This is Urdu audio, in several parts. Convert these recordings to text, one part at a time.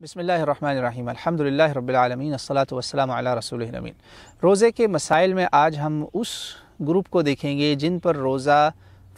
بسم اللہ الرحمن الرحیم الحمدللہ رب العالمین الصلاۃ والسلام علی رسولہ الامین۔ روزے کے مسائل میں آج ہم اس گروپ کو دیکھیں گے جن پر روزہ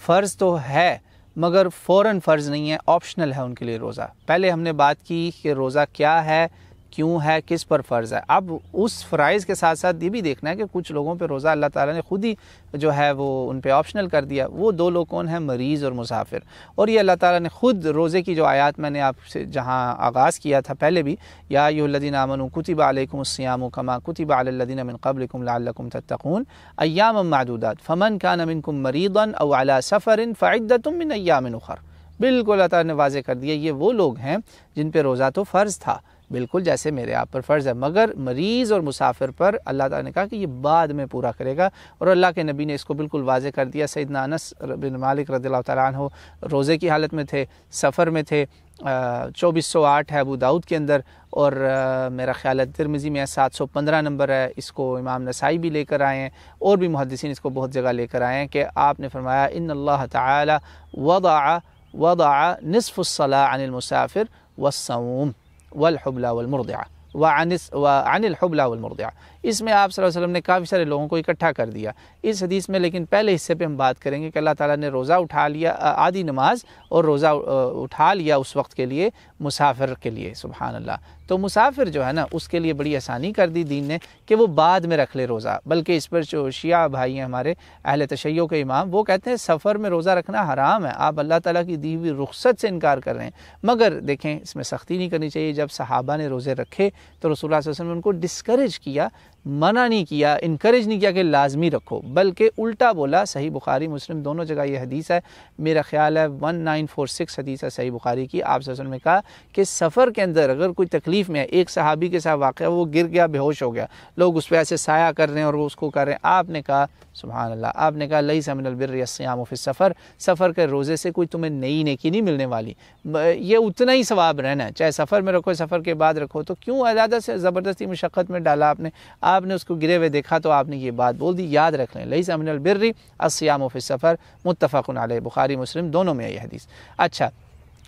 فرض تو ہے مگر فوراً فرض نہیں ہے، آپشنل ہے ان کے لیے روزہ۔ پہلے ہم نے بات کی کہ روزہ کیا ہے، کیوں ہے، کس پر فرض ہے۔ اب اس فرائض کے ساتھ ساتھ یہ بھی دیکھنا ہے کہ کچھ لوگوں پہ روزہ اللہ تعالیٰ نے خود ہی جو ہے وہ ان پہ آپشنل کر دیا۔ وہ دو لوگ کون ہیں؟ مریض اور مسافر۔ اور یہ اللہ تعالیٰ نے خود روزے کی جو آیات میں نے آپ سے جہاں آغاز کیا تھا پہلے بھی، یا ایھا الذین آمنوا کتب علیکم الصیام کما کتب علی الذین من قبلکم لعلکم تتقون ایاما معدودات فمن کان منکم مریضا او علی سفر فعدۃ من ایام اخر۔ بالکل اللہ تعالیٰ نے واضح کر دیا یہ وہ لوگ ہیں جن پہ روزہ تو فرض تھا، بالکل جیسے میرے آپ پر فرض ہے، مگر مریض اور مسافر پر اللہ تعالیٰ نے کہا کہ یہ بعد میں پورا کرے گا۔ اور اللہ کے نبی نے اس کو بالکل واضح کر دیا۔ سیدنا انس بن مالک رضی اللہ تعالیٰ عنہ روزے کی حالت میں تھے، سفر میں تھے، 2408 ہے ابو داؤد کے اندر، اور میرا خیال ہے ترمذی میں 715 نمبر ہے، اس کو امام نسائی بھی لے کر آئے ہیں، اور بھی محدثین اس کو بہت جگہ لے کر آئے ہیں کہ آپ نے فرمایا ان اللہ تعالی وضع نصف الصلاة عن المسافر والصوم والحبلى والمرضعة وعن الحبلى والمرضعة۔ اس میں آپ صلی اللہ علیہ وسلم نے کافی سارے لوگوں کو اکٹھا کر دیا اس حدیث میں، لیکن پہلے حصے پہ ہم بات کریں گے کہ اللہ تعالیٰ نے روزہ اٹھا لیا، آدھی نماز اور روزہ اٹھا لیا اس وقت کے لیے مسافر کے لیے، سبحان اللہ۔ تو مسافر جو ہے نا اس کے لیے بڑی آسانی کر دی دین نے کہ وہ بعد میں رکھ لے روزہ، بلکہ اس پر جو شیعہ بھائی ہیں ہمارے اہل تشیع کے امام، وہ کہتے ہیں سفر میں روزہ رکھنا حرام ہے، آپ اللہ تعالیٰ کی دی ہوئی رخصت سے انکار کر رہے ہیں۔ مگر دیکھیں اس میں سختی نہیں کرنی چاہیے۔ جب صحابہ نے روزے رکھے تو رسول اللہ صلی اللہ علیہ وسلم نے ان کو ڈسکریج کیا، منع نہیں کیا، انکریج نہیں کیا کہ لازمی رکھو، بلکہ الٹا بولا۔ صحیح بخاری مسلم دونوں جگہ یہ حدیث ہے، میرا خیال ہے 1946 حدیث ہے صحیح بخاری کی۔ آپ صلی اللہ علیہ وسلم نے کہا کہ سفر کے اندر اگر کوئی تکلیف میں ہے، ایک صحابی کے ساتھ واقعہ، وہ گر گیا، بے ہوش ہو گیا، لوگ اس پہ ایسے سایہ کر رہے ہیں اور وہ اس کو کر رہے ہیں، آپ نے کہا سبحان اللہ، آپ نے کہا لیس من البر الصیام فی السفر، سفر کے روزے سے کوئی تمہیں نئی نیکی نہیں ملنے والی، یہ اتنا ہی ثواب رہنا ہے، چاہے سفر میں رکھو سفر کے بعد رکھو۔ تو کیوں زیادہ سے زبردستی مشقت میں ڈالا آپ نے اس کو گرے ہوئے دیکھا تو آپ نے یہ بات بول دی۔ یاد رکھ لیں لیس من البر الصیام فی السفر، متفق علیہ، بخاری مسلم دونوں میں ہے یہ حدیث۔ اچھا،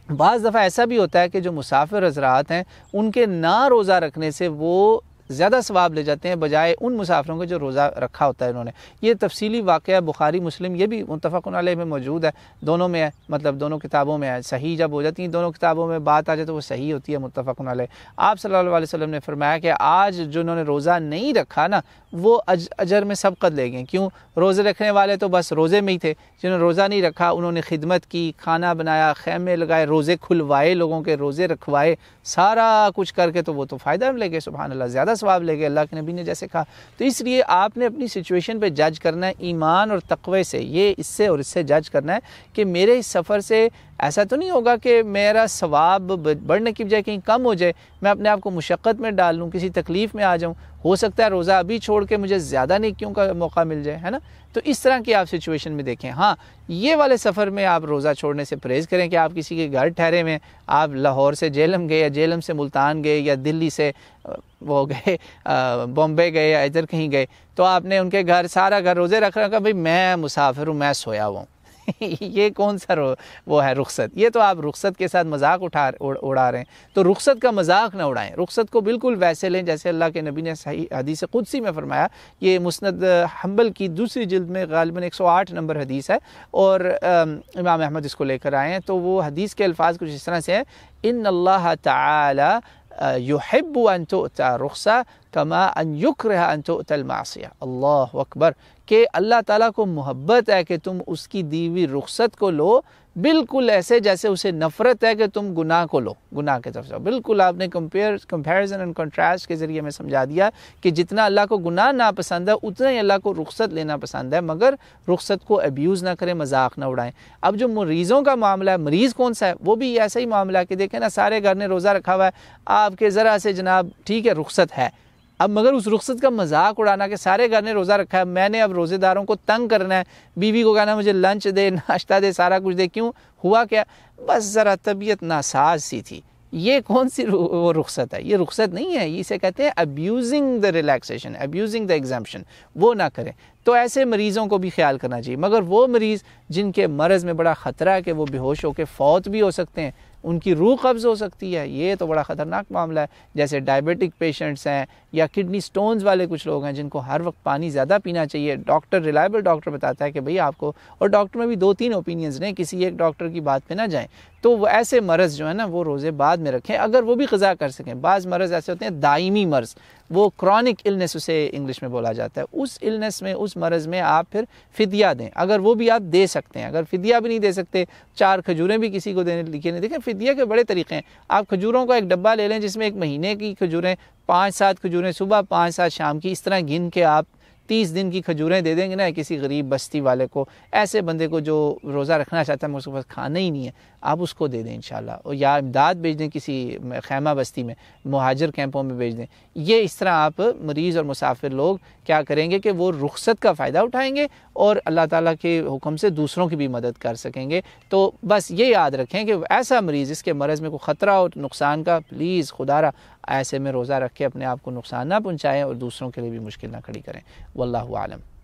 بعض دفعہ ایسا بھی ہوتا ہے کہ جو مسافر حضرات ہیں ان کے نہ روزہ رکھنے سے وہ زیادہ ثواب لے جاتے ہیں بجائے ان مسافروں کے جو روزہ رکھا ہوتا ہے انہوں نے۔ یہ تفصیلی واقعہ بخاری مسلم یہ بھی متفق علیہ میں موجود ہے، دونوں میں ہے، مطلب دونوں کتابوں میں ہے۔ صحیح جب ہو جاتی ہیں دونوں کتابوں میں بات آ جائے تو وہ صحیح ہوتی ہے، متفق علیہ۔ آپ صلی اللہ علیہ وسلم نے فرمایا کہ آج جنہوں نے روزہ نہیں رکھا نا وہ اجر میں سبقت لے گئے۔ کیوں؟ روزے رکھنے والے تو بس روزے میں ہی تھے، جنہوں نے روزہ نہیں رکھا انہوں نے خدمت کی، کھانا بنایا، خیمے لگائے، روزے کھلوائے، لوگوں کے روزے رکھوائے، سارا کچھ کر کے تو وہ تو فائدہ لے گئے، سبحان اللہ، زیادہ ثواب لے گئے، اللہ کے نبی نے جیسے کہا۔ تو اس لیے آپ نے اپنی سچویشن پہ جج کرنا ہے ایمان اور تقوی سے، یہ اس سے اور اس سے جج کرنا ہے کہ میرے اس سفر سے ایسا تو نہیں ہوگا کہ میرا ثواب بڑھنے کی بجائے کہیں کم ہو جائے، میں اپنے آپ کو مشقت میں ڈال لوں، کسی تکلیف میں آ جاؤں، ہو سکتا ہے روزہ ابھی چھوڑ کے مجھے زیادہ نیکیوں کا موقع مل جائے، ہے نا۔ تو اس طرح کی آپ سچویشن میں دیکھیں۔ ہاں، یہ والے سفر میں آپ روزہ چھوڑنے سے پرہیز کریں کہ آپ کسی کے گھر ٹھہرے ہوئے، آپ لاہور سے جہلم گئے یا جہلم سے ملتان گئے یا دلی سے وہ گئے بامبے گئے یا ادھر کہیں گئے، تو آپ نے ان کے گھر سارا گھر روزے رکھ رکھا، بھائی میں مسافر ہوں، میں سویا ہوا ہوں۔ یہ کون سا وہ ہے رخصت؟ یہ تو آپ رخصت کے ساتھ مذاق اڑا رہے ہیں۔ تو رخصت کا مذاق نہ اڑائیں، رخصت کو بالکل ویسے لیں جیسے اللہ کے نبی نے صحیح حدیث قدسی میں فرمایا۔ یہ مسند حنبل کی دوسری جلد میں غالباً 108 نمبر حدیث ہے، اور امام احمد اس کو لے کر آئے ہیں۔ تو وہ حدیث کے الفاظ کچھ اس طرح سے ہیں، ان اللہ تعالی یحب ان تؤتى رخصہ کما ان یکرہ ان تؤتى المعصیہ۔ اللہ اکبر، کہ اللہ تعالیٰ کو محبت ہے کہ تم اس کی دی ہوئی رخصت کو لو، بالکل ایسے جیسے اسے نفرت ہے کہ تم گناہ کو لو، گناہ کی طرف سے۔ بالکل آپ نے کمپیریزن اینڈ کنٹراسٹ کے ذریعے میں سمجھا دیا کہ جتنا اللہ کو گناہ ناپسند ہے اتنا ہی اللہ کو رخصت لینا پسند ہے، مگر رخصت کو ابیوز نہ کریں، مذاق نہ اڑائیں۔ اب جو مریضوں کا معاملہ ہے، مریض کون سا ہے؟ وہ بھی ایسا ہی معاملہ ہے کہ دیکھیں نا، سارے گھر نے روزہ رکھا ہوا ہے، آپ کے ذرا سے جناب ٹھیک ہے رخصت ہے، اب مگر اس رخصت کا مذاق اڑانا کہ سارے گھر نے روزہ رکھا ہے، میں نے اب روزے داروں کو تنگ کرنا ہے، بیوی کو کہنا مجھے لنچ دے، ناشتہ دے، سارا کچھ دے۔ کیوں؟ ہوا کیا؟ بس ذرا طبیعت ناساز سی تھی۔ یہ کون سی وہ رخصت ہے؟ یہ رخصت نہیں ہے، اسے کہتے ہیں abusing the relaxation, abusing the exemption, وہ نہ کریں۔ تو ایسے مریضوں کو بھی خیال کرنا چاہیے، مگر وہ مریض جن کے مرض میں بڑا خطرہ ہے کہ وہ بے ہوش ہو کے فوت بھی ہو سکتے ہیں، ان کی روح قبض ہو سکتی ہے. یہ تو بڑا خطرناک معاملہ ہے. جیسے ڈائبیٹک پیشنٹس ہیں یا کڈنی سٹونز والے کچھ لوگ ہیں جن کو ہر وقت پانی زیادہ پینا چاہیے. ڈاکٹر ریلائبل ڈاکٹر بتاتا ہے کہ بھئی آپ کو, اور ڈاکٹر میں بھی 2-3 اوپینینز نہیں, کسی ایک ڈاکٹر کی بات پہ نہ جائیں. تو وہ ایسے مرض جو ہے نا وہ روزے بعد میں رکھیں اگر وہ بھی قضا کر سکیں. بعض مرض ایسے ہوتے ہیں دائمی مرض, وہ کرونک النس اسے انگلش میں بولا جاتا ہے. اس النس میں, اس مرض میں آپ پھر فدیہ دیں, اگر وہ بھی آپ دے سکتے ہیں. اگر فدیہ بھی نہیں دے سکتے, 4 کھجوریں بھی کسی کو دینے لکھے نہیں. دیکھیں فدیہ کے بڑے طریقے ہیں. آپ کھجوروں کا ایک ڈبہ لے لیں جس میں 1 مہینے کی کھجوریں, 5-7 کھجوریں صبح, 5-7 شام کی, اس طرح گن کے آپ 30 دن کی کھجوریں دے دیں گے نا کسی غریب بستی والے کو, ایسے بندے کو جو روزہ رکھنا چاہتا ہے مجھ کے پاس کھانا ہی نہیں ہے, آپ اس کو دے دیں انشاءاللہ. اور یا امداد بھیج دیں کسی خیمہ بستی میں, مہاجر کیمپوں میں بھیج دیں. یہ اس طرح آپ مریض اور مسافر لوگ کیا کریں گے کہ وہ رخصت کا فائدہ اٹھائیں گے اور اللہ تعالیٰ کے حکم سے دوسروں کی بھی مدد کر سکیں گے. تو بس یہ یاد رکھیں کہ ایسا مریض اس کے مرض میں کوئی خطرہ اور نقصان کا, پلیز خدا را ایسے میں روزہ رکھ کے اپنے آپ کو نقصان نہ پہنچائیں اور دوسروں کے لیے بھی مشکل نہ کھڑی کریں. واللہ اعلم.